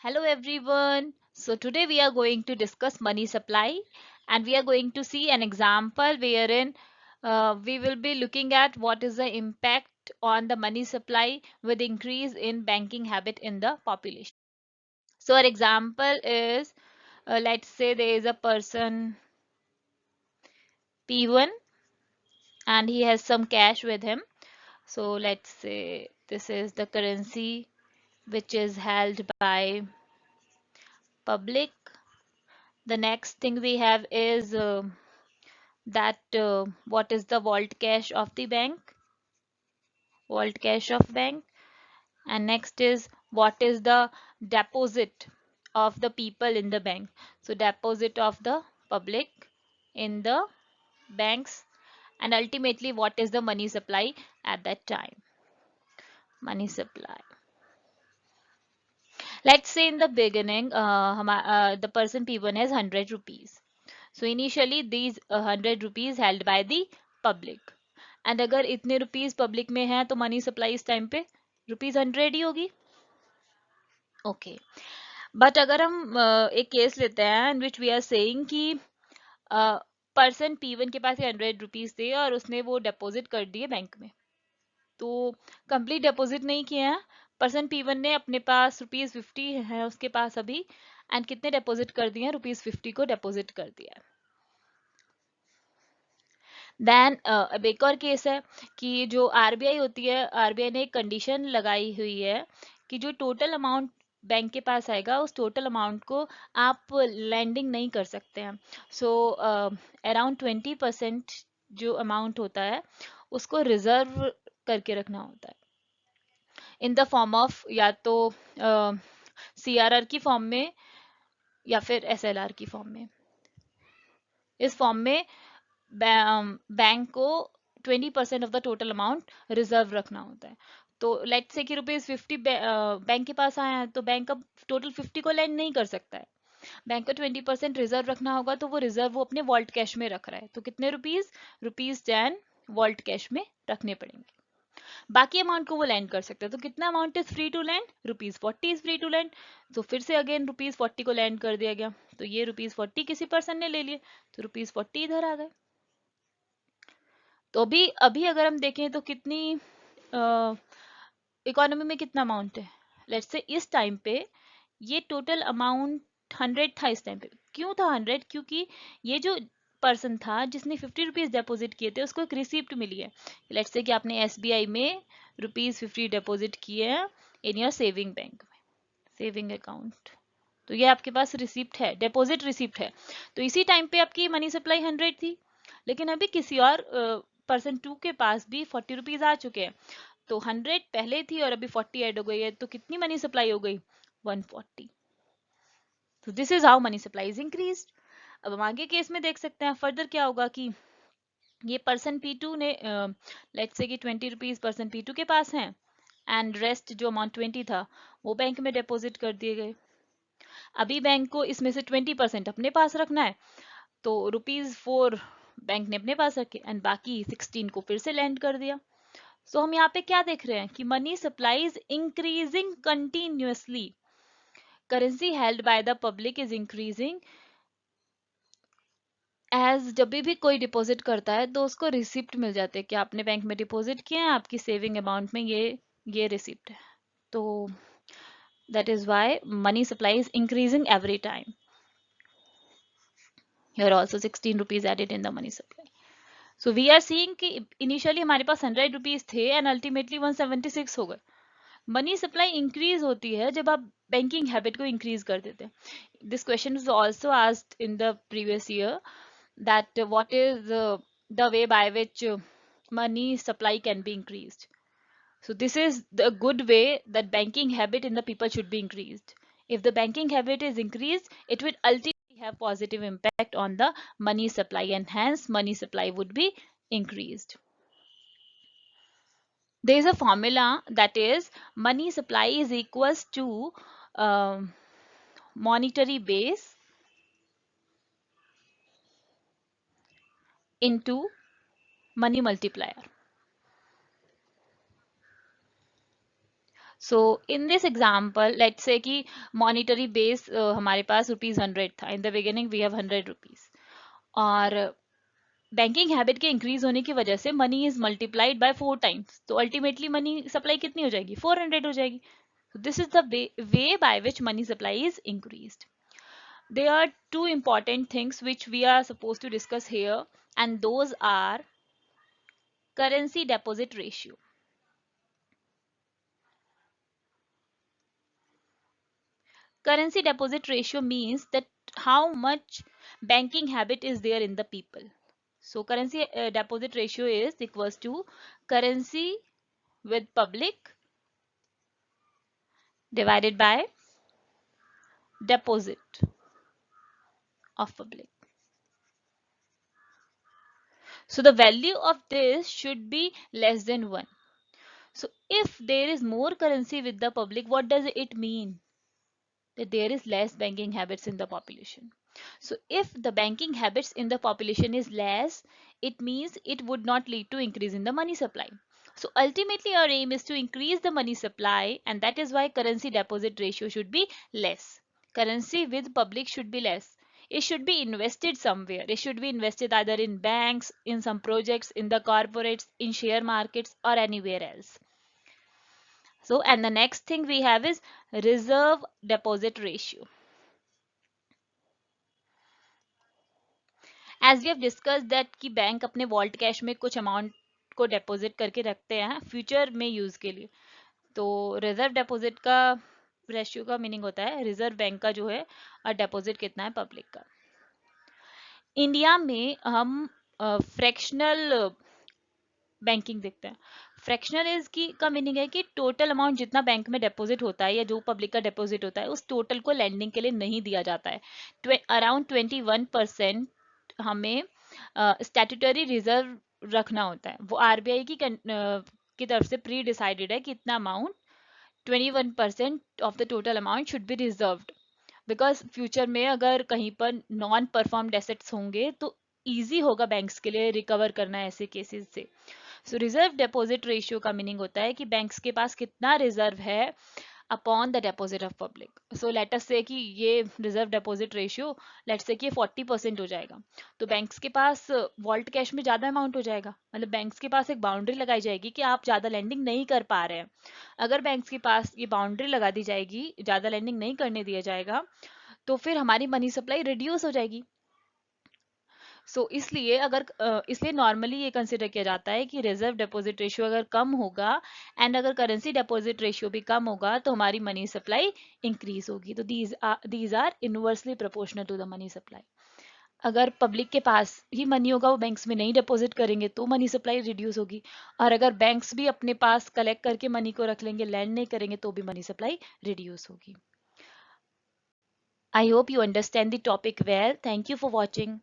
Hello everyone. So today we are going to discuss money supply and we are going to see an example wherein we will be looking at what is the impact on the money supply with increase in banking habit in the population. So our example is let's say there is a person P1 and he has some cash with him. So let's say this is the currency which is held by public. The next thing we have is that what is the vault cash of the bank, vault cash of bank, and next is what is the deposit of the people in the bank. So deposit of the public in the banks, and ultimately what is the money supply at that time. Money supply, let's say in the beginning the person P1 has 100 rupees. So initially these 100 rupees held by the public, and अगर इतने rupees public में है तो money supply इस time पे rupees 100 ही होगी. Okay, but अगर हम एक केस लेते हैं इन विच वी आर सेइंग कि पर्सन P1 के पास 100 रुपीस थे और उसने वो डिपॉजिट कर दिए बैंक में. तो कंप्लीट डिपॉजिट नहीं किया है. पर्सन P1 ने अपने पास रुपीस 50 है उसके पास अभी, एंड कितने डिपॉजिट कर दिए हैं, रुपीस 50 को डिपॉजिट कर दिया है. देन अब एक और केस है कि जो आरबीआई होती है, आरबीआई ने एक कंडीशन लगाई हुई है कि जो टोटल अमाउंट बैंक के पास आएगा उस टोटल अमाउंट को आप लैंडिंग नहीं कर सकते हैं. सो अराउंड 20% जो अमाउंट होता है उसको रिजर्व करके रखना होता है इन द फॉर्म ऑफ या तो सीआरआर की फॉर्म में या फिर एसएलआर की फॉर्म में. इस फॉर्म में बैंक को 20% of the total amount reserve रखना होता है. तो लेट्स से कि रुपीज 50 बैंक के पास आया है तो बैंक अब टोटल 50 को लैंड नहीं कर सकता है. बैंक को 20% रिजर्व रखना होगा, तो वो रिजर्व वो अपने वॉल्ट कैश में रख रहा है. तो कितने रुपीज 10 वॉल्ट कैश में रखने पड़ेंगे. बाकी अमाउंट को वो लैंड कर सकते हैं. तो कितना amount is free to lend, rupees 40 is free to lend. तो फिर से अगेन रुपीज 40 को लैंड कर दिया गया. तो ये रुपीज 40 किसी पर्सन ने ले लिए, तो रुपीज 40 इधर आ गए. तो अभी अभी अगर हम देखें तो कितनी इकोनॉमी में कितना अमाउंट है. लेट्स से इस टाइम पे ये टोटल अमाउंट 100 था. इस टाइम पे क्यों था 100, क्योंकि ये जो पर्सन था जिसने 50 रुपीज डिपॉजिट किए थे उसको एक रिसिप्ट मिली है. लेट्स से कि आपने एसबीआई में रुपीज 50 डिपॉजिट किए हैं इन योर सेविंग बैंक में, सेविंग अकाउंट. तो ये आपके पास रिसिप्ट है, डिपॉजिट रिसिप्ट है. तो इसी टाइम पे आपकी मनी सप्लाई 100 थी, लेकिन अभी किसी और पर्सन 2 के पास भी 40 रुपीज आ चुके हैं. तो 100 पहले थी और अभी 40 ऐड हो गई है, तो कितनी मनी सप्लाई हो गई, 140. तो this is how many supply is increase. अब हम आगे केस में देख सकते हैं फर्दर क्या होगा कि ये पर्सन P2 ने लेट्स से कि 20 रुपीज पर्सन P2 के पास हैं, एंड रेस्ट जो अमाउंट 20 था वो बैंक में डिपॉजिट कर दिए गए. अभी बैंक को इसमें से 20% अपने पास रखना है, तो रुपीज 4 बैंक ने अपने पास रखे एंड बाकी 16 को फिर से लैंड कर दिया. सो हम यहाँ पे क्या देख रहे हैं कि money supply is increasing continuously. Currency held by the public is increasing as जब भी कोई डिपॉजिट करता है तो उसको रिसिप्ट मिल जाते हैं कि आपने बैंक में डिपॉजिट किया है, आपकी सेविंग अमाउंट में ये रिसिप्ट है. तो that is why money supply is increasing every time. Here also 16 rupees added in the money supply. So we are seeing कि इनिशियली हमारे पास 100 रुपीज थे एंड अल्टीमेटली 176 हो गए. मनी सप्लाई इंक्रीज होती है जब आप बैंकिंग हैबिट को इंक्रीज कर देते हैं. This question is also asked in the previous year that what is the way by which money supply can be increased. So this is the good way that banking habit in the people should be increased. If the banking habit is increased, it will ultimately have positive impact on the money supply, and hence money supply would be increased. There is a formula that is money supply is equals to um, monetary base into money multiplier. So in this example let's say कि monetary base हमारे पास ₹100 था, in the beginning we have ₹100, और banking habit के increase होने की वजह से money is multiplied by 4 times, तो अल्टीमेटली मनी सप्लाई कितनी हो जाएगी? 400 हो जाएगी. This is the way by which money supply is increased. There are two important things which we are supposed to discuss here, and those are currency deposit ratio. Currency deposit ratio means that how much banking habit is there in the people. So currency deposit ratio is equals to currency with public divided by deposit of public. So the value of this should be less than 1. So if there is more currency with the public, what does it mean? That there is less banking habits in the population. So if the banking habits in the population is less, it means it would not lead to increase in the money supply. So ultimately our aim is to increase the money supply, and that is why currency deposit ratio should be less. Currency with public should be less. It should be invested somewhere. It should be invested either in banks, in some projects, in the corporates, in share markets, or anywhere else. So, and the next thing we have is reserve deposit ratio. As we have discussed that कि bank अपने vault cash में कुछ amount को deposit करके रखते हैं future में use के लिए. तो रिजर्व डिपॉजिट का रेशियो का मीनिंग होता है रिजर्व बैंक का जो है और डिपॉजिट कितना है पब्लिक का. इंडिया में हम फ्रैक्शनल बैंकिंग देखते हैं. फ्रैक्शनल इज की का मीनिंग है कि टोटल अमाउंट जितना बैंक में डिपॉजिट होता है या जो पब्लिक का डिपॉजिट होता है उस टोटल को लैंडिंग के लिए नहीं दिया जाता है. अराउंड 21% हमें स्टैट्यूटरी रिजर्व रखना होता है. वो आरबीआई की तरफ से प्री डिसाइडेड है कि इतना amount 21% of the total amount should be reserved, because future में अगर कहीं पर नॉन परफॉर्म्ड एसेट्स होंगे तो ईजी होगा बैंक्स के लिए रिकवर करना ऐसे केसेस से. सो रिजर्व डिपॉजिट रेशियो का मीनिंग होता है कि बैंक्स के पास कितना रिजर्व है upon the deposit of public. So let us से कि ये reserve deposit ratio let's say कि 40% हो जाएगा, तो बैंक्स के पास वॉल्ट कैश में ज़्यादा अमाउंट हो जाएगा. मतलब बैंक्स के पास एक बाउंड्री लगाई जाएगी कि आप ज़्यादा लेंडिंग नहीं कर पा रहे हैं. अगर बैंक्स के पास ये बाउंड्री लगा दी जाएगी, ज़्यादा लेंडिंग नहीं करने दिया जाएगा, तो फिर हमारी मनी सप्लाई रिड्यूस हो जाएगी. इसलिए नॉर्मली ये कंसिडर किया जाता है कि रिजर्व डिपॉजिट रेशियो अगर कम होगा एंड अगर करेंसी डिपॉजिट रेशियो भी कम होगा तो हमारी मनी सप्लाई इंक्रीज होगी. तो these are inversely proportional to the money supply. अगर पब्लिक के पास ही मनी होगा, वो बैंक्स में नहीं डिपॉजिट करेंगे तो मनी सप्लाई रिड्यूस होगी. और अगर बैंक्स भी अपने पास कलेक्ट करके मनी को रख लेंगे, लैंड नहीं करेंगे, तो भी मनी सप्लाई रिड्यूस होगी. I hope you understand the topic well. Thank you for watching.